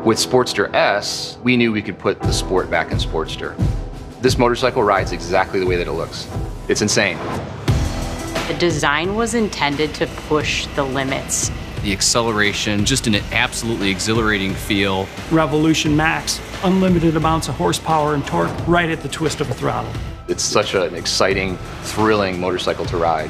With Sportster S, we knew we could put the sport back in Sportster. This motorcycle rides exactly the way that it looks. It's insane. The design was intended to push the limits. The acceleration, just an absolutely exhilarating feel. Revolution Max, unlimited amounts of horsepower and torque right at the twist of a throttle. It's such an exciting, thrilling motorcycle to ride.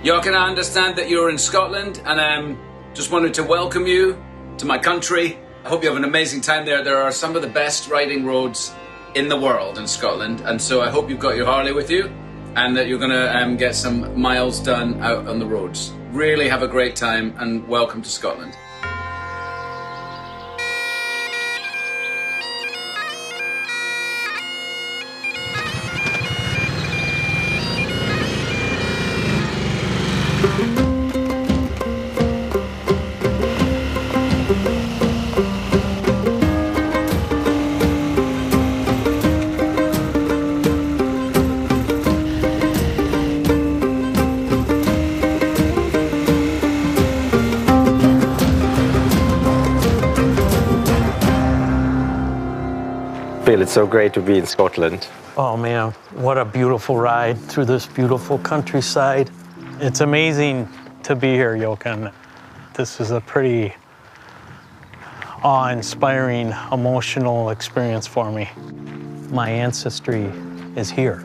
Jochen, I understand that you're in Scotland, and just wanted to welcome you to my country. I hope you have an amazing time there. There are some of the best riding roads in the world in Scotland, and so I hope you've got your Harley with you and that you're going to get some miles done out on the roads. Really have a great time, and welcome to Scotland. It's so great to be in Scotland. Oh man, what a beautiful ride through this beautiful countryside. It's amazing to be here, Jochen. This is a pretty awe-inspiring, emotional experience for me. My ancestry is here.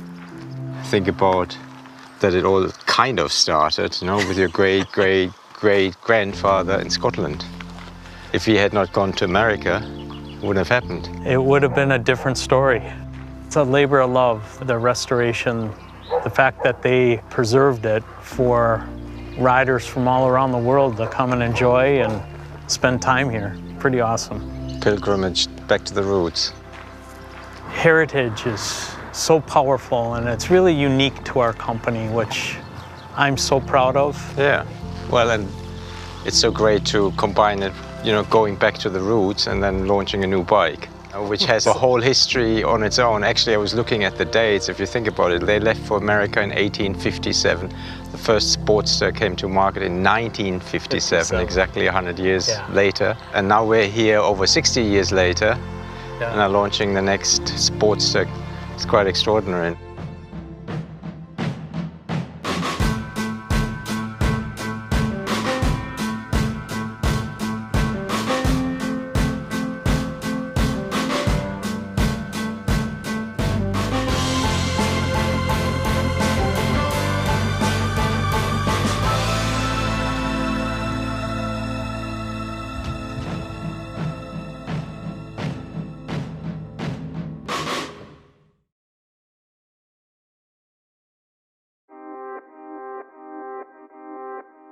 Think about that it all kind of started, you know, with your great-great-great-grandfather in Scotland. If he had not gone to America, it wouldn't have happened. It would have been a different story. It's a labor of love, the restoration, the fact that they preserved it for riders from all around the world to come and enjoy and spend time here. Pretty awesome. Pilgrimage back to the roots. Heritage is so powerful, and it's really unique to our company, which I'm so proud of. Yeah, well, and it's so great to combine it, you know, going back to the roots and then launching a new bike, which has a whole history on its own. Actually, I was looking at the dates. If you think about it, they left for America in 1857. The first Sportster came to market in 1957, exactly 100 years later. And now we're here over 60 years later and are launching the next Sportster. It's quite extraordinary.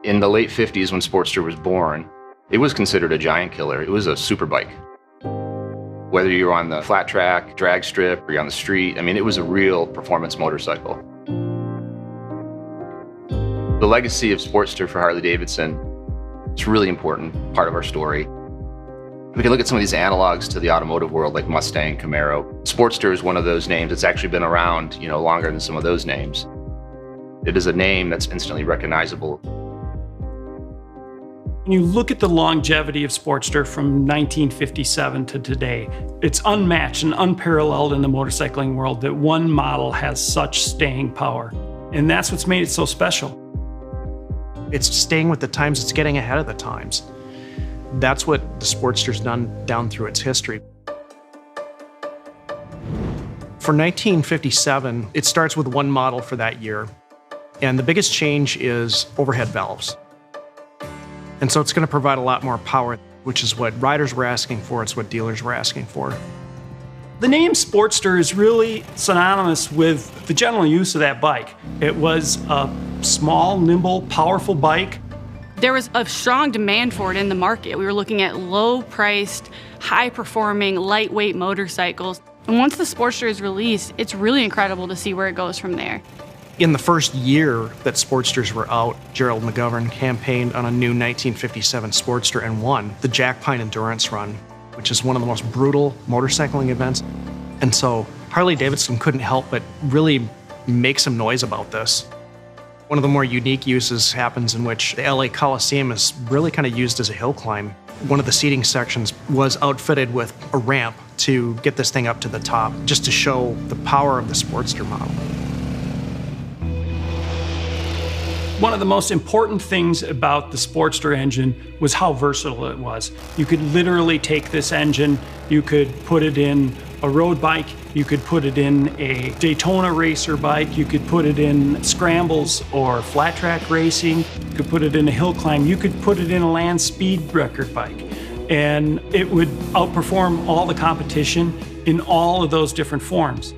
In the late 50s, when Sportster was born, it was considered a giant killer. It was a super bike. Whether you were on the flat track, drag strip, or you're on the street, I mean, it was a real performance motorcycle. The legacy of Sportster for Harley Davidson is a really important part of our story. We can look at some of these analogs to the automotive world, like Mustang, Camaro. Sportster is one of those names that's actually been around, you know, longer than some of those names. It is a name that's instantly recognizable. When you look at the longevity of Sportster from 1957 to today, it's unmatched and unparalleled in the motorcycling world that one model has such staying power. And that's what's made it so special. It's staying with the times, it's getting ahead of the times. That's what the Sportster's done down through its history. For 1957, it starts with one model for that year. And the biggest change is overhead valves. And so it's going to provide a lot more power, which is what riders were asking for, it's what dealers were asking for. The name Sportster is really synonymous with the general use of that bike. It was a small, nimble, powerful bike. There was a strong demand for it in the market. We were looking at low-priced, high-performing, lightweight motorcycles. And once the Sportster is released, it's really incredible to see where it goes from there. In the first year that Sportsters were out, Gerald McGovern campaigned on a new 1957 Sportster and won the Jack Pine Endurance Run, which is one of the most brutal motorcycling events. And so Harley Davidson couldn't help but really make some noise about this. One of the more unique uses happens in which the LA Coliseum is really kind of used as a hill climb. One of the seating sections was outfitted with a ramp to get this thing up to the top, just to show the power of the Sportster model. One of the most important things about the Sportster engine was how versatile it was. You could literally take this engine, you could put it in a road bike, you could put it in a Daytona racer bike, you could put it in scrambles or flat track racing, you could put it in a hill climb, you could put it in a land speed record bike. And it would outperform all the competition in all of those different forms.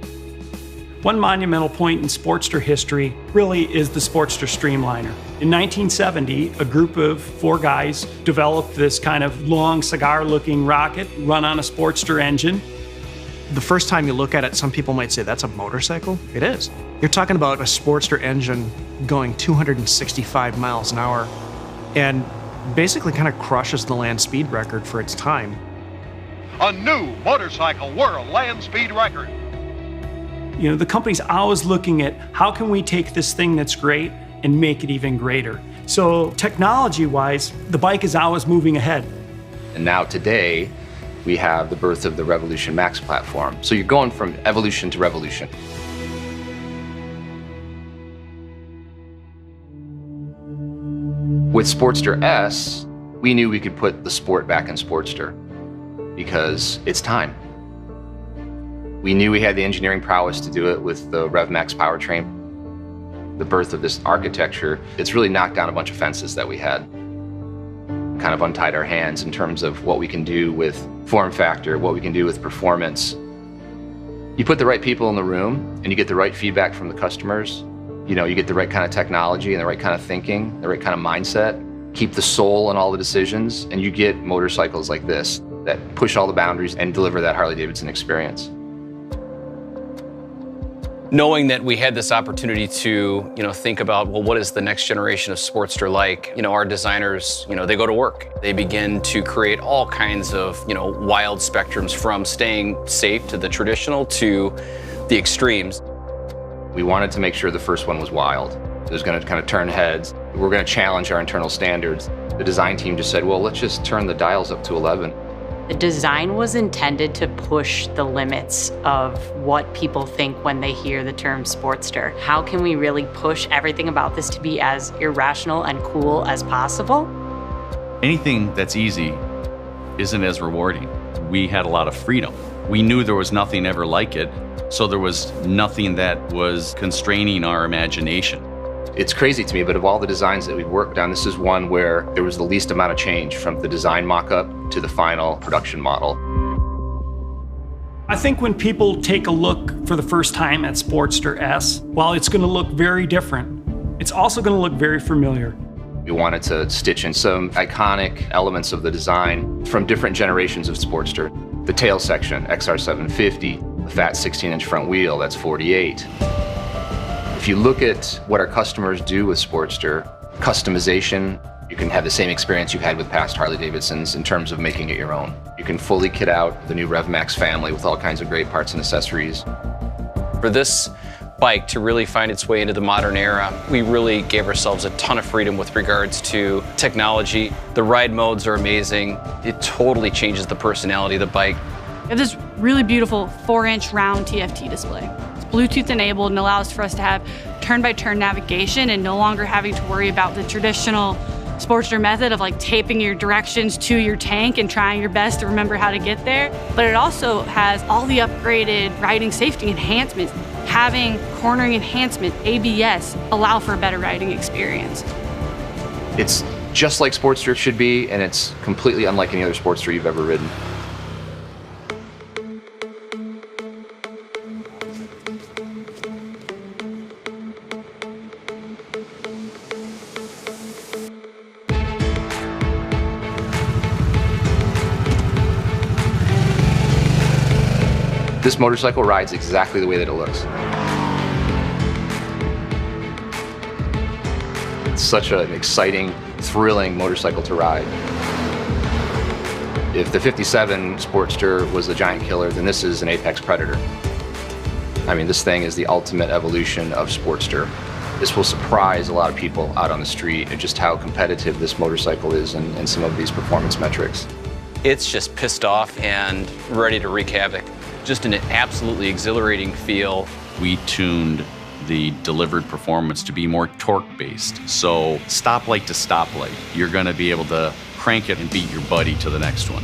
One monumental point in Sportster history really is the Sportster Streamliner. In 1970, a group of 4 guys developed this kind of long cigar-looking rocket run on a Sportster engine. The first time you look at it, some people might say, that's a motorcycle? It is. You're talking about a Sportster engine going 265 miles an hour and basically kind of crushes the land speed record for its time. A new motorcycle world land speed record. You know, the company's always looking at how can we take this thing that's great and make it even greater. So technology-wise, the bike is always moving ahead. And now today, we have the birth of the Revolution Max platform. So you're going from evolution to revolution. With Sportster S, we knew we could put the sport back in Sportster because it's time. We knew we had the engineering prowess to do it with the RevMax powertrain. The birth of this architecture, it's really knocked down a bunch of fences that we had. Kind of untied our hands in terms of what we can do with form factor, what we can do with performance. You put the right people in the room and you get the right feedback from the customers. You know, you get the right kind of technology and the right kind of thinking, the right kind of mindset. Keep the soul in all the decisions and you get motorcycles like this that push all the boundaries and deliver that Harley Davidson experience. Knowing that we had this opportunity to, think about, well, what is the next generation of Sportster like? Our designers, they go to work. They begin to create all kinds of, wild spectrums from staying safe to the traditional to the extremes. We wanted to make sure the first one was wild. It was going to kind of turn heads. We're going to challenge our internal standards. The design team just said, well, let's just turn the dials up to 11. The design was intended to push the limits of what people think when they hear the term Sportster. How can we really push everything about this to be as irrational and cool as possible? Anything that's easy isn't as rewarding. We had a lot of freedom. We knew there was nothing ever like it, so there was nothing that was constraining our imagination. It's crazy to me, but of all the designs that we've worked on, this is one where there was the least amount of change from the design mock-up to the final production model. I think when people take a look for the first time at Sportster S, while it's going to look very different, it's also going to look very familiar. We wanted to stitch in some iconic elements of the design from different generations of Sportster. The tail section, XR750, the fat 16-inch front wheel, that's 48. If you look at what our customers do with Sportster, customization, you can have the same experience you've had with past Harley Davidsons in terms of making it your own. You can fully kit out the new RevMax family with all kinds of great parts and accessories. For this bike to really find its way into the modern era, we really gave ourselves a ton of freedom with regards to technology. The ride modes are amazing. It totally changes the personality of the bike. We have this really beautiful 4-inch round TFT display. It's Bluetooth enabled and allows for us to have turn-by-turn navigation and no longer having to worry about the traditional Sportster method of like taping your directions to your tank and trying your best to remember how to get there. But it also has all the upgraded riding safety enhancements. Having cornering enhancement, ABS, allow for a better riding experience. It's just like Sportster should be, and it's completely unlike any other Sportster you've ever ridden. This motorcycle rides exactly the way that it looks. It's such an exciting, thrilling motorcycle to ride. If the 57 Sportster was a giant killer, then this is an apex predator. I mean, this thing is the ultimate evolution of Sportster. This will surprise a lot of people out on the street at just how competitive this motorcycle is in some of these performance metrics. It's just pissed off and ready to wreak havoc. Just an absolutely exhilarating feel. We tuned the delivered performance to be more torque-based. So stoplight to stoplight, you're gonna be able to crank it and beat your buddy to the next one.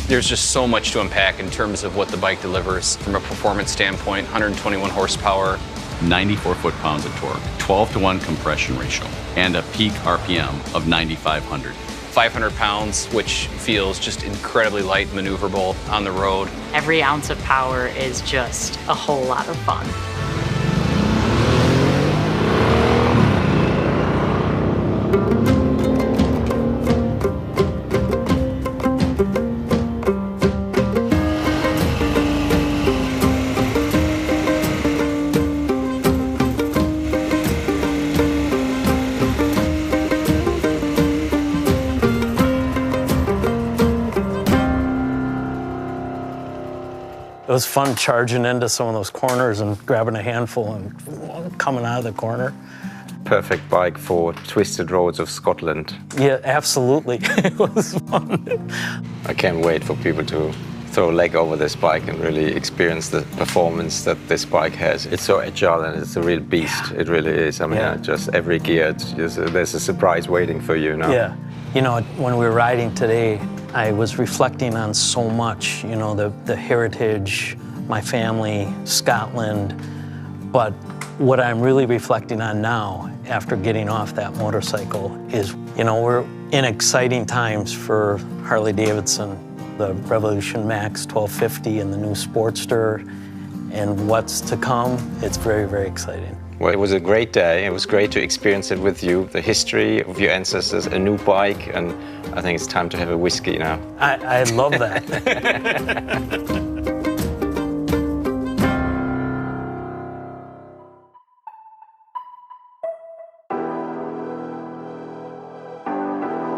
There's just so much to unpack in terms of what the bike delivers from a performance standpoint. 121 horsepower, 94 foot-pounds of torque, 12-to-1 compression ratio, and a peak RPM of 9,500. 500 pounds, which feels just incredibly light and maneuverable on the road. Every ounce of power is just a whole lot of fun. It was fun charging into some of those corners and grabbing a handful and coming out of the corner. Perfect bike for twisted roads of Scotland. Yeah, absolutely. It was fun. I can't wait for people to throw a leg over this bike and really experience the performance that this bike has. It's so agile and it's a real beast. It really is. I mean, just every gear, it's just, there's a surprise waiting for you now. Yeah. You know, when we were riding today, I was reflecting on so much, you know, the heritage, my family, Scotland. But what I'm really reflecting on now, after getting off that motorcycle, is, you know, we're in exciting times for Harley Davidson. The Revolution Max 1250 and the new Sportster, and what's to come, it's very, very exciting. Well, it was a great day. It was great to experience it with you, the history of your ancestors, a new bike, and I think it's time to have a whiskey now. I love that.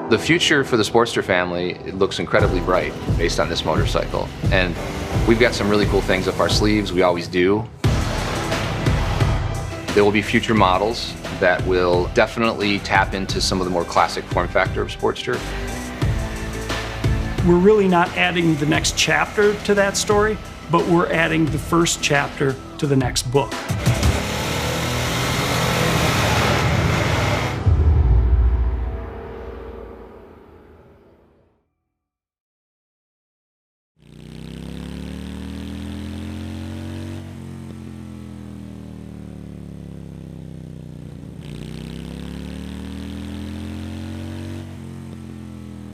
The future for the Sportster family, it looks incredibly bright based on this motorcycle. And we've got some really cool things up our sleeves, we always do. There will be future models that will definitely tap into some of the more classic form factor of Sportster. We're really not adding the next chapter to that story, but we're adding the first chapter to the next book.